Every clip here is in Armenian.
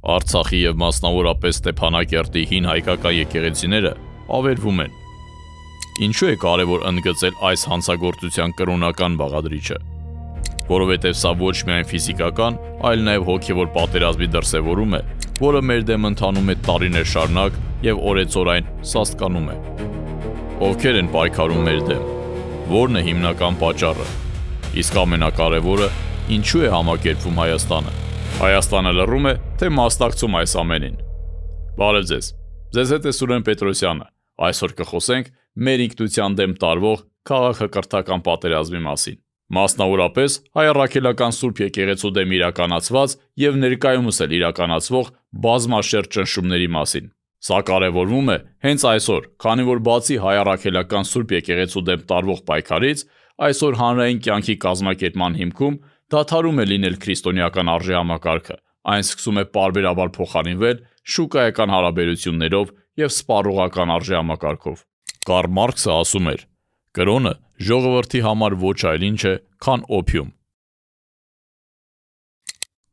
Արցախի եւ մասնավորապես Ստեփանակերտի հին հայկական եկեղեցիները ավերվում են։ Ինչու է կարևոր ընդգծել այս հանցագործության կրոնական բաղադրիչը։ Որովհետև սա ոչ միայն ֆիզիկական, այլ նաև հոգևոր պատերազմի դրսևորում է, որը մեր դեմ ընթանում է տարիներ շարունակ եւ օրեցօր այն սաստկանում է։ Ովքեր են պայքարում մեր դեմ։ Որն է հիմնական պատճառը։ Իսկ ամենակարևորը, ինչու է համակերպվում Հայաստանը։ Հայաստանը լռում է, թե մասնակցում այս ամենին։ Բարև ձեզ։ Ձեզ հետ է Սուրեն Պետրոսյանը։ Այսօր կխոսենք մեր ինքնության դեմ տարվող քաղաքակրթական պատերազմի մասին։ Մասնավորապես հայ առաքելական Սուրբ եկեղեցու դեմ իրականացված եւ ներկայումս էլ իրականացվող բազմաշերտ ճնշումների մասին։ Սա կարևորվում է հենց այսօր, քանի որ բացի հայ առաքելական Սուրբ եկեղեցու դեմ տարվող պայքարից, այսօր հանրային կյանքի կազմակերպման հիմքում դադարում է լինել քրիստոնեական արժեհամակարգը, այն սկսում է պարբերաբար փոխարինվել շուկայական հարաբերություններով եւ սպառողական արժեհամակարգով։ Կարլ Մարքսը ասում էր. կրոնը ժողովրդի համար ոչ այլ ինչ է, քան օփիում։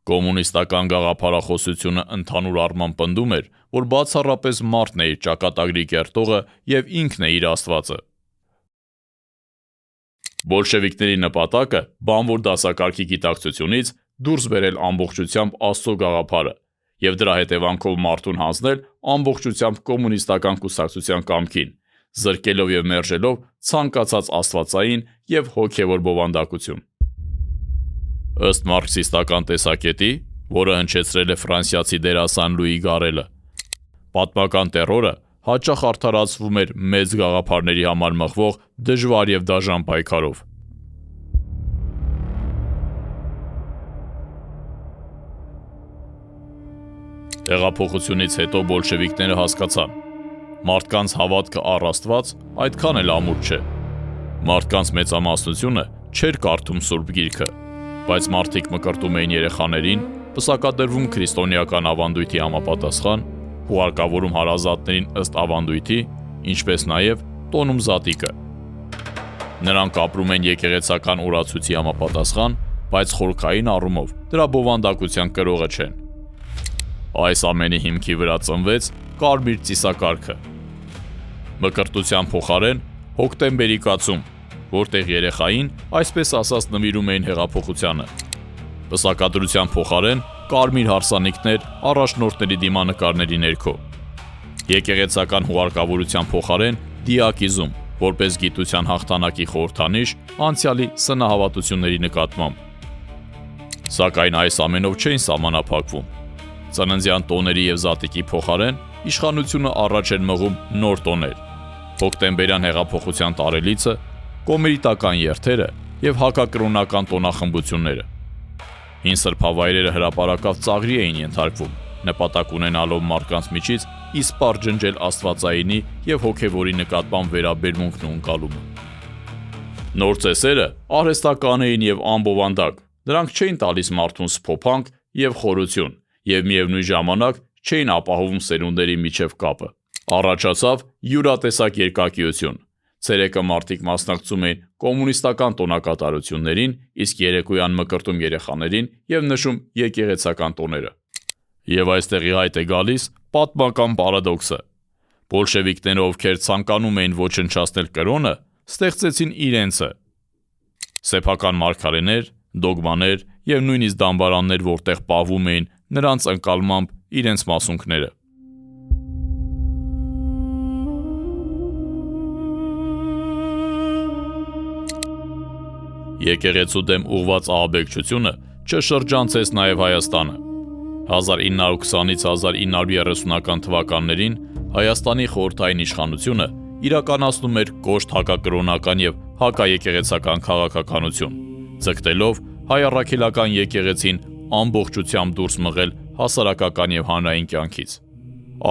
Կոմունիստական գաղափարախոսությունը ընդհանուր առմամբ պնդում էր, որ բացառապես մարդն է իր ճակատագրի կերտողը եւ ինքն է իր աստվածը։ Բոլշևիկների նպատակը բանվոր դասակարգի գիտակցությունից դուրս բերել ամբողջությամբ Աստծո գաղափարը եւ դրա հետևանքով մարդուն հանձնել ամբողջությամբ կոմունիստական կուսակցության կամքին, զրկելով եւ մերժելով ցանկացած աստվածային եւ հոգեվոր բովանդակություն։ Ըստ մարքսիստական տեսակետի, որը հնչեցրել է ֆրանսիացի դերասան Լուի Գարելը, պատմական տերորը հաճախ արդարացվում էր մեծ գաղափարների համար մղվող դժվար եւ դաժան պայքարով։ Տեղափոխությունից հետո բոլշևիկները հասկացան. մարդկանց հավատքը առ Աստված այդքան էլ ամուր չէ։ Մարդկանց մեծամասնությունը չէր կարդում Սուրբ Գիրքը, բայց մարդիկ մկրտում էին երեխաներին, պսակադրվում քրիստոնեական ավանդույթի համապատասխան, հուղարկավորում հարազատներին ըստ ավանդույթի, ինչպես նաև տոնում զատիկը։ Նրանք ապրում են եկեղեցական օրացույցի համապատասխան, բայց խորքային առումով դրա բովանդակության կրողը չեն։ Այս ամենի հիմքի վրա ծնվեց կարմիր ծիսակարգը։ Մկրտության փոխարեն հոկտեմբերի կացում, որտեղ երեխային այսպես ասած նվիրում էին հեղափոխությանը։ Պսակադրության փոխարեն կարմիր հարսանիքներ առաջնորդների դիմանկարների ներքո։ Եկեղեցական հուղարկավորության փոխարեն դիակիզում, որպես գիտության հաղթանակի խորհրդանիշ անցյալի սնահավատությունների նկատմամբ։ Սակայն այս ամենով չէին սահմանափակվում։ Ծննդյան տոների եւ զատիկի փոխարեն իշխանությունը առաջ էր մղում նոր տոներ՝ հոկտեմբերյան հեղափոխության տարելիցը, կոմերիտական երթերը եւ հակակրոնական տոնախմբությունները։ Հին սրբավայրերը հրապարակավ ծաղրի էին ենթարկվում, նպատակ ունենալով մարդկանց միջից իսպառ ջնջել աստվածայինի եւ հոգեվորի նկատմամբ վերաբերմունքն ու ընկալումը։ Նոր ծեսերը արհեստական էին եւ անբովանդակ, դրանք չէին տալիս մարդուն սփոփանք եւ խորություն եւ միևնույն ժամանակ չէին ապահովում սերունդերի միջև կապը։ Առաջացավ յուրատեսակ երկակիություն։ Ցերեկը մարդիկ մասնակցում էին կոմունիստական տոնակատարություններին, իսկ երեկոյան մկրտում երեխաներին եւ նշում եկեղեցական տոները։ Եվ այստեղ ի հայտ է գալիս պատմական պարադոքսը։ Բոլշևիկները, ովքեր ցանկանում էին ոչնչացնել կրոնը, ստեղծեցին իրենցը։ Սեփական մարգարեներ, դոգմաներ եւ նույնիսկ դամբարաններ, որտեղ պահվում էին նրանց ընկալմամբ իրենց մասունքները։ Եկեղեցու դեմ ուղված ահաբեկչությունը չշրջանցեց նաև Հայաստանը։ 1920-ից 1930-ական թվականներին Հայաստանի խորհրդային իշխանությունը իրականացնում էր կոշտ հակակրոնական եւ հակաեկեղեցական քաղաքականություն, ձգտելով հայ առաքելական եկեղեցին ամբողջությամբ դուրս մղել հասարակական եւ հանրային կյանքից։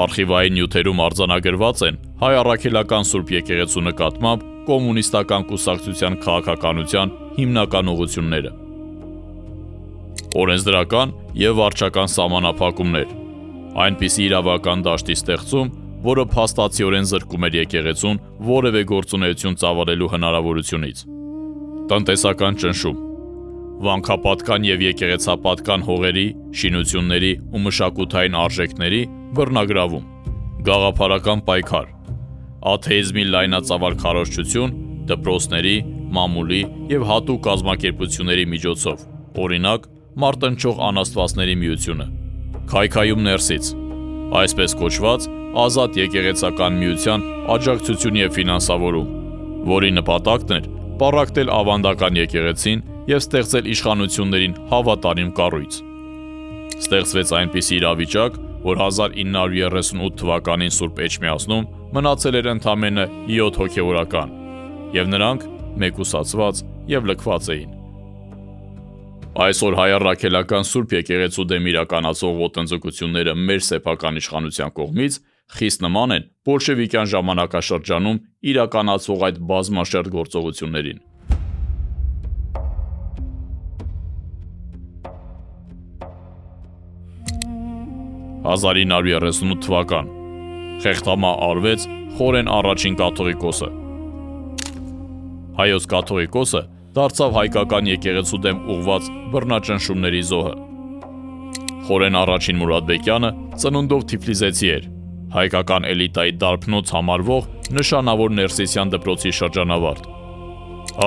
Արխիվային նյութերում արձանագրված են հայ առաքելական Սուրբ եկեղեցու նկատմամբ կոմունիստական կուսակցության քաղաքականության հիմնական ուղղությունները։ Օրենսդրական եւ վարչական սահմանափակումներ, այնպիսի իրավական դաշտի ստեղծում, որը փաստացիորեն զրկում էր եկեղեցուն որևէ գործունեություն ծավալելու հնարավորությունից։ Տնտեսական ճնշում, վանքապատկան եւ եկեղեցապատկան հողերի, շինությունների ու մշակութային արժեքների բռնագրավում, գաղափարական պայքար, աթեիզմի լայնածավալ քարոզչություն դպրոցների, մամուլի եւ հատուկ կազմակերպությունների միջոցով, օրինակ մարտնչող անաստվածների միությունը, քայքայում ներսից, այսպես կոչված ազատ եկեղեցական միության աջակցություն եւ ֆինանսավորում, որի նպատակն էր պառակտել ավանդական եկեղեցին եւ ստեղծել իշխանություններին հավատարիմ կառույց։ Ստեղծվեց այնպիսի իրավիճակ, որ 1938 թվականին Սուրբ Էջմիածնում մնացել էր ընդամենը 7 հոգևորական, եւ նրանք մեկուսացված եւ լքված էին։ Այսօր հայ-առաքելական Սուրբ եկեղեցու դեմ իրականացող ոտնձգությունները մեր սեփական իշխանության կողմից խիստ նման են բոլշևիկյան ժամանակաշրջանում իրականացող այդ բազմաշերտ գործողություններին։ 1938 թվական խեղդամա արվեց Խորեն առաջին կաթողիկոսը։ Հայոց կաթողիկոսը դարձավ հայկական եկեղեցու դեմ ուղված բռնաճնշումների զոհը։ Խորեն առաջին Մուրադբեկյանը ծնունդով թիֆլիզեցի էր, հայկական էլիտայի դարբնոց համարվող նշանավոր Ներսիսյան դպրոցի շրջանավարտ։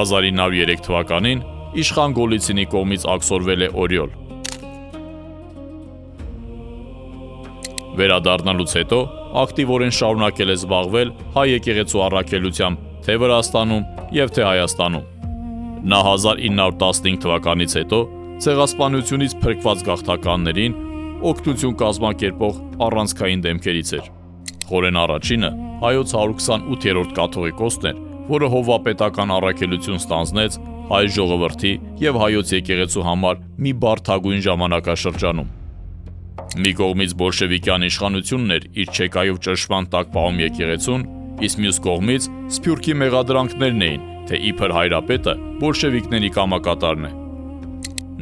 1903 թվականին Իշխան Գոլիցինի կողմից աքսորվել է օրիոլ։ Վերադառնալուց հետո ակտիվորեն շարունակել է զբաղվել հայ եկեղեցու առաքելությամբ թե Վրաստանում եւ թե Հայաստանում։ Նա 1915 թվականից հետո ցեղասպանությունից փրկված գաղթականներին օգնություն կազմակերպող առանցքային դեմքերից էր։ Խորեն առաջինը հայոց 128-րդ կաթողիկոսն էր, որը հովվապետական առաքելություն ստանձնեց հայ ժողովրդի եւ հայոց եկեղեցու համար մի բարդագույն ժամանակաշրջանում։ Մի կողմից բոլշևիկյան իշխանությունն էր իր չեկայով ճնշման տակ պահում եկեղեցուն, իսկ մյուս կողմից Սփյուռքի մեղադրանքներն էին, թե իբր հայրապետը բոլշևիկների կամակատարն է։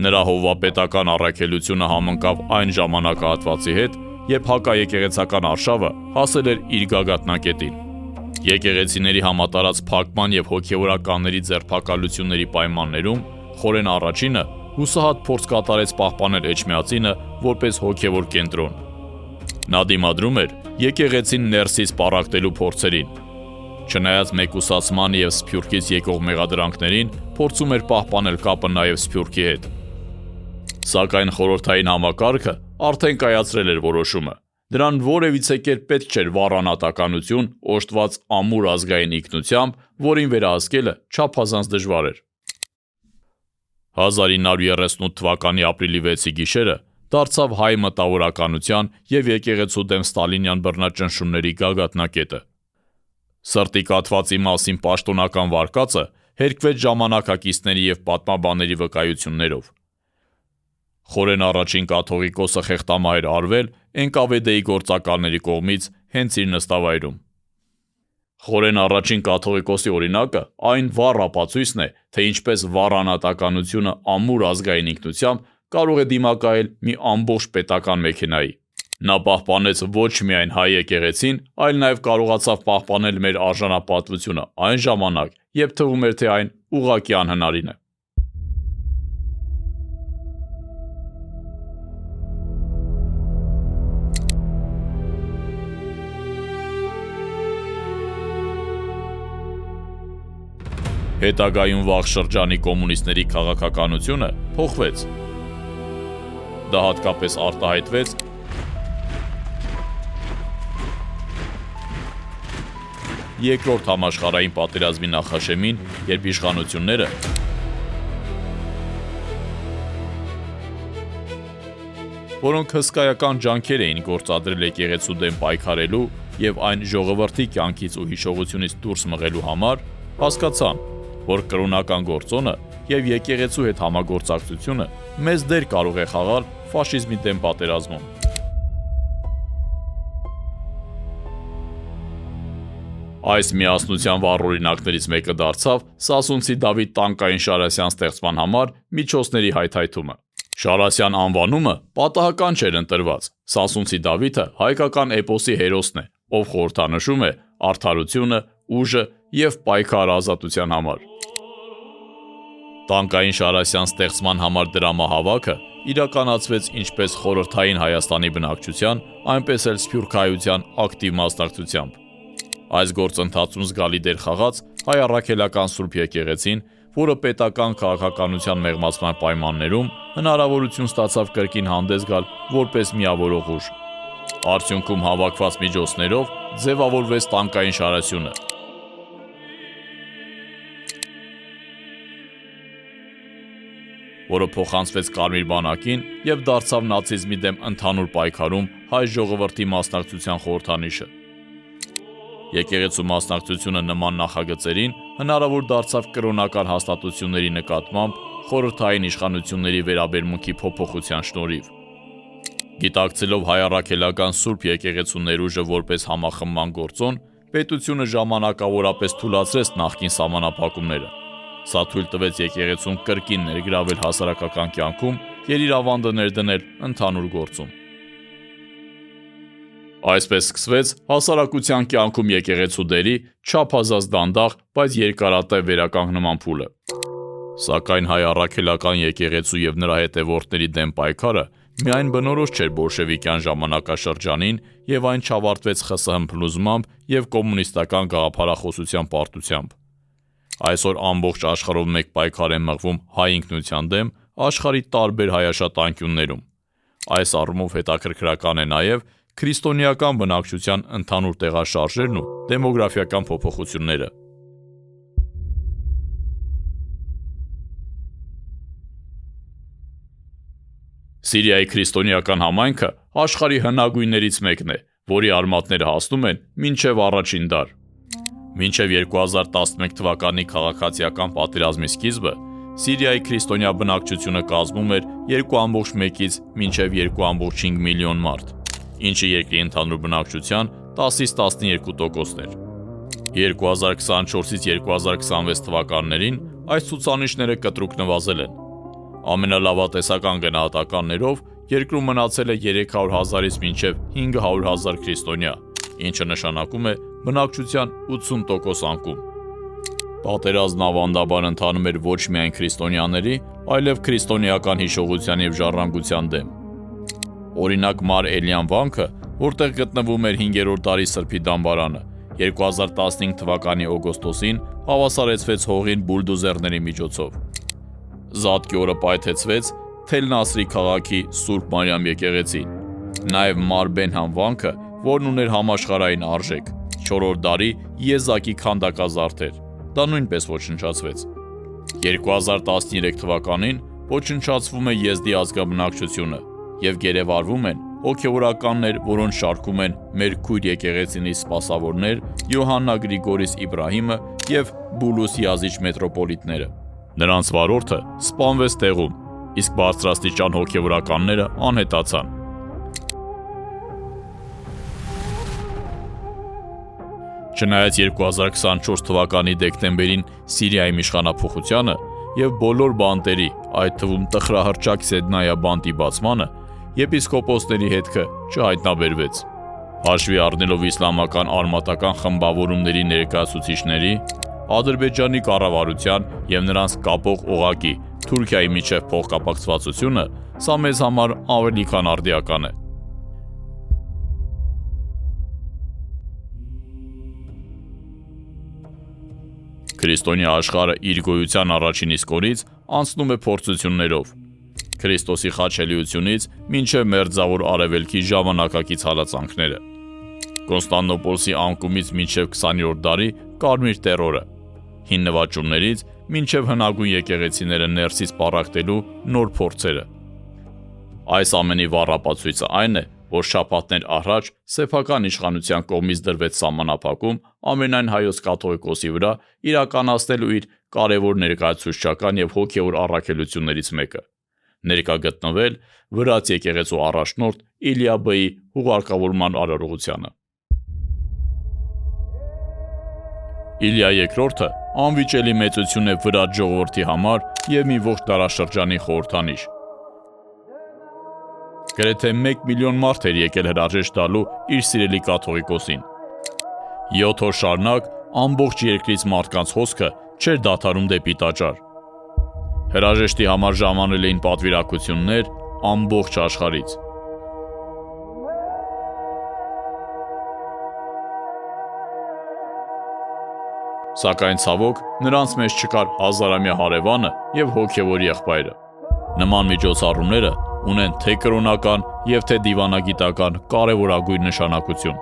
Նրա հովվապետական առաքելությունը համընկավ այն ժամանակահատվածի հետ, երբ հակաեկեղեցական արշավը հասել էր իր գագաթնակետին։ Եկեղեցիների համատարած փակման եւ հոգեվորականների ձերբակալությունների պայմաններում Խորեն առաջինը հուսահատ փորձ կատարեց պահպանել Էջմիածինը որպես հոգևոր կենտրոն։ Նա դիմադրում էր եկեղեցին ներսից պառակտելու փորձերին։ Չնայած մեկուսացմանը եւ Սփյուռքից եկող մեղադրանքներին, փորձում էր պահպանել կապը նաեւ Սփյուռքի հետ։ Սակայն խորհրդային համակարգը արդեն կայացրել էր որոշումը։ Դրան որևիցե կերպ պետք չէր վառանատականություն, օժտված ամուր ազգային ինքնությամբ, որին վերահսկելը չափազանց դժվար էր։ 1938 թվականի ապրիլի 6-ի գիշերը դարձավ հայ մտավորականության եւ եկեղեցու դեմ ստալինյան բռնաճնշումների գագաթնակետը։ Սրտի կաթվածի մասին պաշտոնական վարկածը հերկվեց ժամանակակիցների եւ պատմաբանների վկայություններով։ Խորեն առաջին կաթողիկոսը խեղդամահ էր արվել NKVD-ի գործակալների կողմից հենց իր նստավայրում։ Խորեն առաջին կաթողիկոսի օրինակը այն վառ ապացույցն է, թե ինչպես վառանատականությունը ամուր ազգային ինքնությամբ կարող է դիմակայել մի ամբողջ պետական մեքենայի։ Նա պահպանեց ոչ միայն հայ եկեղեցին, այլ նաև կարողացավ պահպանել մեր արժանապատվությունը այն ժամանակ, երբ թվում էր, թե այն ուղղակի անհնարին է։ Հետագայում վաղ շրջանի կոմունիստների քաղաքականությունը փոխվեց։ Դա հատկապես արտահայտվեց Երկրորդ համաշխարհային պատերազմի նախաշեմին, երբ իշխանությունները որոնք հսկայական ջանքեր էին գործադրել եկեղեցու դեմ պայքարելու եւ այն ժողովրդի կյանքից ու հիշողությունից դուրս մղելու համար, հասկացան, որ կրոնական գործոնը եւ եկեղեցու հետ համագործակցությունը մեծ դեր կարող է խաղալ ֆաշիզմի դեմ պատերազմում։ Այս միասնության վառ օրինակներից մեկը դարձավ Սասունցի Դավիթ Տանկային Շարասյան ստեղծման համար միջոցների հայթայթումը։ Շարասյան անվանումը պատահական չէր ընտրված։ Սասունցի Դավիթը հայկական էպոսի հերոսն է, ով խորհրդանշում է արդարությունը, ուժը եւ պայքարը ազատության համար։ Տանկային Շարասյան ստեղծման համար դրամահավաքը իրականացվեց ինչպես խորհրդային Հայաստանի բնակչության, այնպես էլ սփյուռքահայության ակտիվ մասնակցությամբ։ Այս գործընթացում զգալի դեր խաղաց հայ առաքելական Սուրբ եկեղեցին, որը պետական քաղաքականության մեղմացման պայմաններում հնարավորություն ստացավ կրկին հանդես գալ որպես միավորող ուժ։ Արդյունքում հավաքված միջոցներով ձևավորվեց Տանկային Շարասյունը, որը փոխանցվեց Կարմիր բանակին եւ դարձավ նացիզմի դեմ ընդհանուր պայքարում հայ ժողովրդի մասնակցության խորհրդանիշը։ Եկեղեցու մասնակցությունը նման նախագծերին հնարավոր դարձավ կրոնական հաստատությունների նկատմամբ խորհրդային իշխանությունների վերաբերմունքի փոփոխության շնորհիվ։ Գիտակցելով հայ առաքելական Սուրբ եկեղեցու ներուժը որպես համախմբման գործոն, պետությունը ժամանակավորապես թուլացրեց նախկին սահմանափակումները։ Սա թույլ տվեց եկեղեցուն կրկին ներգրավել հասարակական կյանքում եւ իր ավանդը ներդնել ընդհանուր գործում։ Այսպես սկսվեց հասարակության կյանքում եկեղեցու դերի չափազանց դանդաղ, բայց երկարատև վերականգնման փուլը։ Սակայն հայ առաքելական եկեղեցու եւ նրա հետևորդների դեմ պայքարը միայն բնորոշ չէր բոլշևիկյան ժամանակաշրջանին եւ այն չավարտվեց ԽՍՀՄ փլուզմամբ եւ կոմունիստական գաղափարախոսության պարտությամբ։ Այսօր ամբողջ աշխարհով մեկ պայքար է մղվում հայ ինքնության դեմ աշխարհի տարբեր հայաշատ անկյուններում։ Այս առումով հետաքրքրական է նաև քրիստոնեական բնակչության ընդհանուր տեղաշարժերն ու դեմոգրաֆիական փոփոխությունները։ Սիրիայի քրիստոնեական համայնքը աշխարհի հնագույններից մեկն է, որի արմատները հասնում են մինչև առաջին դար։ Մինչև 2011 թվականի քաղաքացիական պատերազմի սկիզբը Սիրիայի քրիստոնյա բնակչությունը կազմում էր 2,1-ից մինչև 2,5 միլիոն մարդ, ինչը երկրի ընդհանուր բնակչության 10-ից 12%-ն էր։ 2024-ից 2026 թվականներին այս ցուցանիշները կտրուկ նվազել են։ Ամենալավատեսական գնահատականներով երկրում մնացել է 300,000-ից մինչև 500,000 քրիստոնյա, ինչը նշանակում է բնակչության 80% անկում։ Պատերազմն ավանդաբար ընթանում էր ոչ միայն քրիստոնյաների, այլև քրիստոնեական հիշողության և ժառանգության դեմ։ Օրինակ Մար Էլյան վանքը, որտեղ գտնվում էր 5-րդ դարի Սրբի դամբարանը, 2015 թվականի օգոստոսին հավասարեցվեց հողին բուլդոզերների միջոցով։ Զատկի օրը պայթեցվեց Թել Նասրի քաղաքի Սուրբ Մարիամ եկեղեցին։ Նաև Մար Բենհամ վանքը, որն ուներ համաշխարհային արժեք, 4-րդ դարի եզակի քանդակազարդ էր, դա նույնպես ոչնչացվեց։ 2013 թվականին ոչնչացվում է Եզդի ազգաբնակչությունը և գերեվարվում են հոգևորականներ, որոնց շարքում են մեր քույր եկեղեցիների սպասավորներ Յոհաննա Գրիգորիս Իբրահիմը և Բուլուս Յազիչ մետրոպոլիտները։ Նրանց վարորդը սպանվեց տեղում, իսկ բարձրաստիճան հոգևորականները անհետացան։ Չնայած 2024 թվականի դեկտեմբերին Սիրիայում իշխանափոխությանը և բոլոր բանտերի, այդ թվում տխրահռչակ Սեդնայա բանտի բացմանը, եպիսկոպոսների հետքը չհայտնաբերվեց։ Հաշվի առնելով իսլամական արմատական խմբավորումների ներկայացուցիչների, Ադրբեջանի կառավարության և նրանց կապող օղակի Թուրքիայի միջև փոխկապակցվածությունը, սա մեզ համար ավելի քան արդիական է։ Քրիստոնյա աշխարհը իր գոյության առաջին իսկ օրից անցնում է փորձություններով։ Քրիստոսի խաչելիությունից մինչև մերձավոր արևելքի ժամանակակից հալածանքները։ Կոնստանդնոպոլսի անկումից մինչև 20-րդ դարի կարմիր տերորը, հին նվաճումներից մինչև հնագույն եկեղեցիները ներսից պառակտելու նոր փորձերը։ Այս ամենի վառ ապացույցը այն է, որ շաբաթներ առաջ սեփական իշխանության կողմից դրվեց սահմանափակում ամենայն հայոց կաթողիկոսի վրա իրականացնելու իր կարևոր ներկայացուցչական և հոգևոր առաքելություններից մեկը՝ ներկա գտնվել վրաց եկեղեցու առաջնորդ Իլիա Բ-ի հուղարկավորման արարողությանը։ Իլիա II-ը անվիճելի մեծություն է վրաց ժողովրդի համար և մի ողջ դարաշրջանի խորհրդանիշ։ Գրեթե 1 միլիոն մարդ էր եկել հրաժեշտ տալու իր սիրելի կաթողիկոսին։ 7 օր շարունակ ամբողջ երկրից մարդկանց հոսքը չէր դադարում դեպի տաճար։ Հրաժեշտի համար ժամանել էին պատվիրակություններ ամբողջ աշխարհից։ Սակայն ցավոք նրանց մեջ չկար հազարամյա հարևանը եւ հոգեվոր եղբայրը։ Նման միջոցառումները ունեն թե կրոնական եւ թե դիվանագիտական կարևորագույն նշանակություն։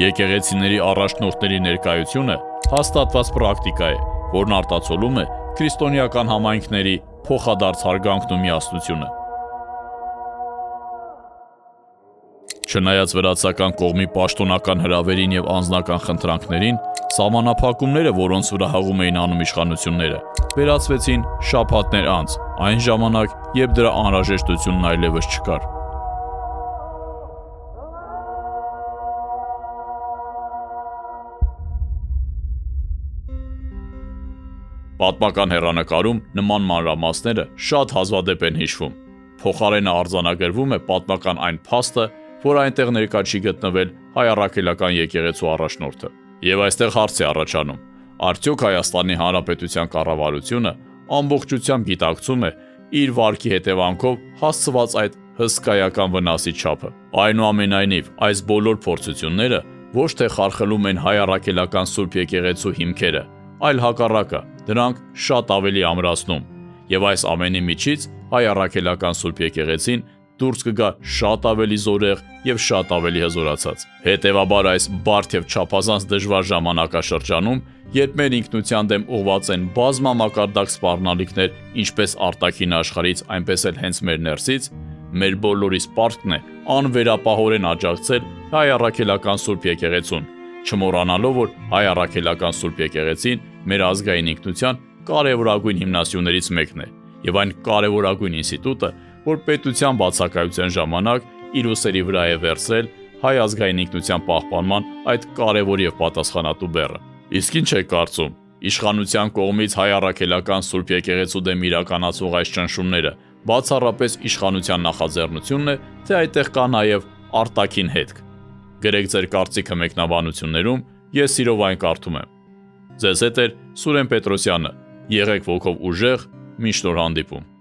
Եկեղեցիների առաջնորդների ներկայությունը հաստատված պրակտիկա է, որն արտացոլում է քրիստոնեական համայնքների փոխադարձ հարգանքն ու միասնությունը։ Չնայած վրացական կողմի պաշտոնական հրավերին եւ անձնական խնդրանքներին, սահմանափակումները, որոնց վրա հաղում էին անում իշխանությունները, վերացվեցին շաբաթներ անց, այն ժամանակ, երբ դրա անհրաժեշտությունն այլևս չկար։ Պատմական հեռանկարում նման մանրամասները շատ հազվադեպ են հիշվում։ Փոխարենը արձանագրվում է պատմական այն փաստը, որ այնտեղ ներկա չի գտնվել հայ առաքելական եկեղեցու առաջնորդը։ Եվ այստեղ հարց է առաջանում. արդյոք Հայաստանի Հանրապետության կառավարությունը ամբողջությամբ գիտակցում է իր վարքի հետևանքով հասցված այդ հսկայական վնասի չափը։ Այնուամենայնիվ, այս բոլոր փորձությունները ոչ թե խարխլում են հայ առաքելական Սուրբ եկեղեցու հիմքերը, այլ հակառակը, դրանք շատ ավելի ամրացնում։ Եվ այս ամենի միջից հայ առաքելական Սուրբ եկեղեցին դուրս կգա շատ ավելի զորեղ եւ շատ ավելի հզորացած։ Հետևաբար այս բարդ եւ չափազանց դժվար ժամանակաշրջանում, երբ մեր ինքնության դեմ ուղղված են բազմամակարդակ սպառնալիքներ ինչպես արտաքին աշխարհից, այնպես էլ հենց մեր ներսից, մեր բոլորիս պարտքն է անվերապահորեն աջակցել հայ առաքելական Սուրբ եկեղեցուն, չմոռանալով, որ հայ առաքելական Սուրբ եկեղեցին մեր ազգային ինքնության կարևորագույն հիմնասյուներից մեկն է եւ այն կարևորագույն ինստիտուտը, որ պետության բացակայության ժամանակ իր ուսերի վրա է վերցրել հայ ազգային ինքնության պահպանման այդ կարևոր եւ պատասխանատու բեռը։ Իսկ ինչ եք կարծում, իշխանության կողմից հայ առաքելական Սուրբ եկեղեցու դեմ իրականացող այս ճնշումները բացառապես իշխանության նախաձեռնությունն է, թե այդտեղ կա նաեւ արտաքին հետք։ Գրեք ձեր կարծիքը մեկնաբանություններում, ես սիրով այն կարդում եմ։ Ձեզ հետ է Սուրեն Պետրոսյանը, եղեք ոգով ուժեղ, մինչ նոր հանդիպում։